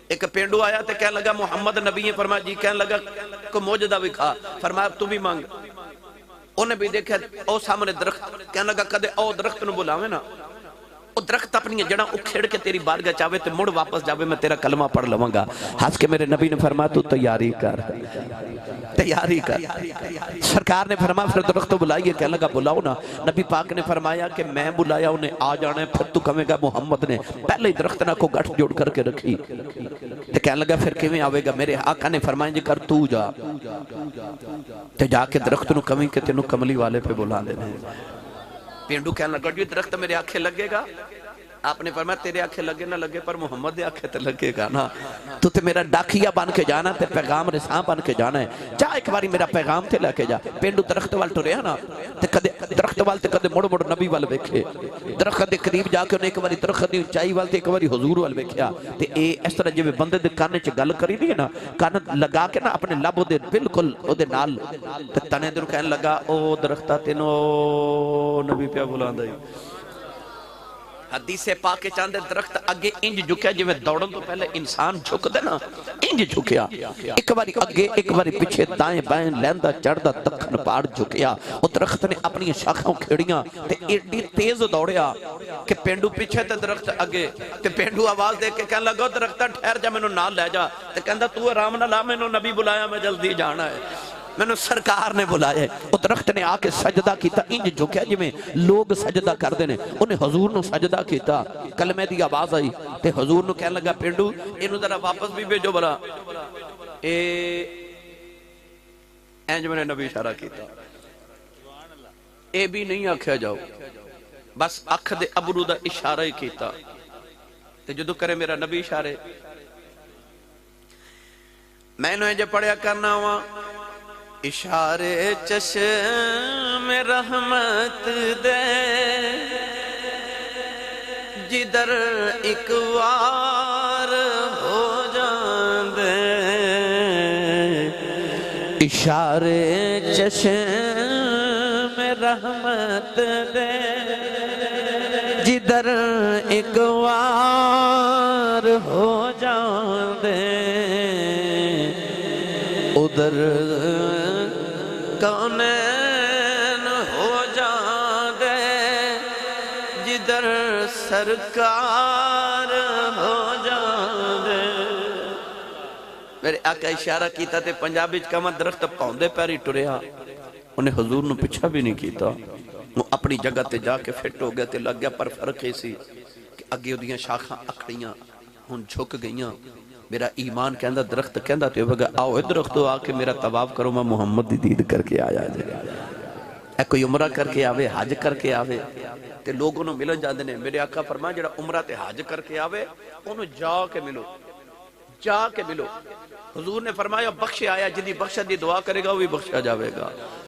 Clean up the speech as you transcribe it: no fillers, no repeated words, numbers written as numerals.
ایک پینڈو آیا تے کہنے لگا محمد نبی ہے، فرمایا جی، کہنے لگا کو موجدہ بھی کھا، فرمایا تو بھی مانگ۔ انہیں بھی دیکھا او سامنے درخت، کہنے لگا کدے او درخت نو بلاوے نا، او درخت اپنی جڑاں اکھیڑ کے تیری بارگاہ چاہے تے مڑ واپس جاوے، میں تیرا کلمہ پڑھ لواں گا۔ ہنس کے میرے نبی نے فرمایا تو تیاری کر، تیاری کر۔ سرکار نے فرمایا پھر درخت تو بلائیے، کہنے لگا بلاؤ نا۔ نبی پاک نے فرمایا کہ میں بلایا انہیں آ جانا ہے، پھر تو کہے گا محمد نے پہلے ہی درخت نہ کو گٹھ جوڑ کر کے رکھی۔ تے کہنے لگا پھر کیویں آوے گا؟ میرے آقا نے فرمایا جی کر تو جا، تے جا کے درخت نو کہیں کہ تینوں کملی والے پہ بلا لینے۔ پینڈو کہنے لگا جی درخت میرے آنکھیں لگے گا؟ آپ نے فرمایا تیرے آنکھیں لگے نہ لگے پر محمد دے آنکھیں تے لگے گا نا۔ تو تے میرا ڈاکیا بن کے جانا تے پیغام رساں بن کے جانا ہے، جا ایک باری میرا پیغام تے لے کے جا۔ پینڈو درخت وال ٹریا نا، تے کدے درخت وال تے کدے مڑ مڑ نبی وال ویکھے، درخت دے قریب جا کے انہیں ایک باری درخت دی اونچائی وال تے ایک باری حضور وال ویکھیا، تے اے اس طرح جویں بندے دے کان وچ گل کری دی ہے نا، کان لگا کے نا اپنے لب دے بالکل او دے نال تے تنے دے کہن لگا او درختہ تینو نبی پیا بلاندا ہے۔ حدیث پاک کے چاندے درخت اگے انج جھکیا جو میں دوڑن تو پہلے انسان جھک دے نا، انج جھکیا، ایک باری اگے ایک باری پیچھے دائیں بائیں لیندہ چڑھدا تکھن پاڑ جھکیا۔ وہ درخت نے اپنی شاخوں کھیڑیاں تے ایڈی تیز دوڑیا کہ پینڈو پیچھے تے درخت اگے، تے پینڈو آواز دے کے کہنے لگا درختہ ٹھہر جا، میں نال لے جا، تے کہندا تو آرام نہ لا، میں نبی بلایا، میں جلدی جانا ہے، میں سرکار نے بلایا۔ وہ درخت نے آ کے سجدہ کیتا، انج جھکیا جی میں لوگ سجدہ کر دینے، انہیں حضور نو سجدہ کیتا، کلمے دی آواز آئی تے حضور نو کہنے لگا پینڈو انہوں ذرا واپس بھی بھیجو بلا۔ اینج میں نے نبی اشارہ کیتا، اے بھی نہیں آکھیا جاؤ، بس اکھ دے ابرو دا اشارہ ہی کیتا، تے جدو کرے میرا نبی اشارے میں نے جو پڑھیا کرنا ہوا اشارے چشم رحمت دے جدر ایک وار ہو جاندے، اشارے چشم رحمت دے جدر ایک وار ہو جاندے، ادھر کونین ہو جاندے جدھر سرکار ہو جاندے۔ میرے آقا اشارہ کیتا تے پنجابی کما درخت پاؤندے پیری ٹریا، انہیں حضور نو پچھا بھی نہیں کیتا، وہ اپنی جگہ تے جا کے فٹ ہو گیا تے لگ گیا، پر فرق ایسی کہ اگے دیاں شاخاں اکھڑیاں ہن جھک گئیاں۔ میرا ایمان کہندہ درخت کہندہ تو بگا آؤ درختو آ کے میرا طواف کرو، میں محمد دی دید کر کے آیا جائے، اے کوئی عمرہ کر کے آوے، حج کر کے آوے تے لوگوں نے ملن جاندے نے۔ میرے آقا فرمایا جڑا عمرہ تے حج کر کے آوے انہوں جا کے ملو، جا کے ملو۔ حضور نے فرمایا بخش آیا، جدی بخشت دی دعا کرے گا وہ بھی بخشا جاوے گا۔